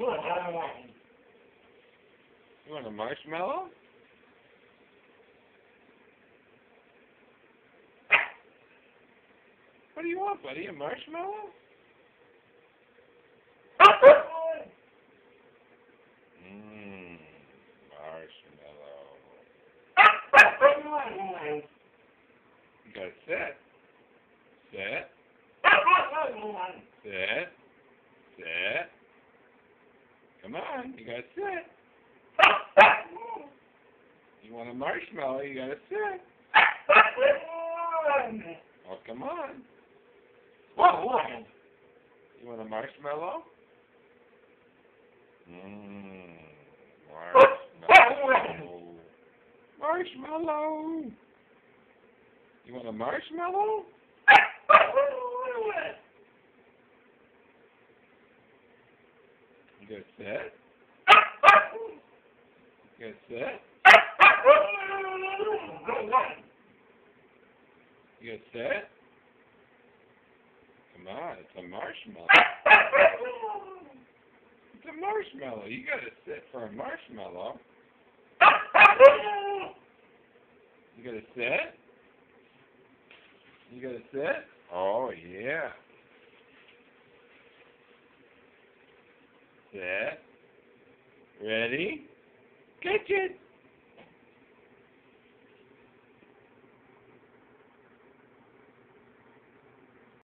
You want a marshmallow? What do you want, buddy? A marshmallow? Marshmallow. You gotta sit. Sit. Sit. Sit. Come on, you gotta sit. You want a marshmallow, you gotta sit. Oh, come on. You want a marshmallow? Marshmallow. Marshmallow. You want a marshmallow? You gonna sit? You gonna sit? You gonna sit? Come on, it's a marshmallow. It's a marshmallow. You gotta sit for a marshmallow. You gotta sit? You gotta sit? Oh, yeah. Sit. Ready? Catch it.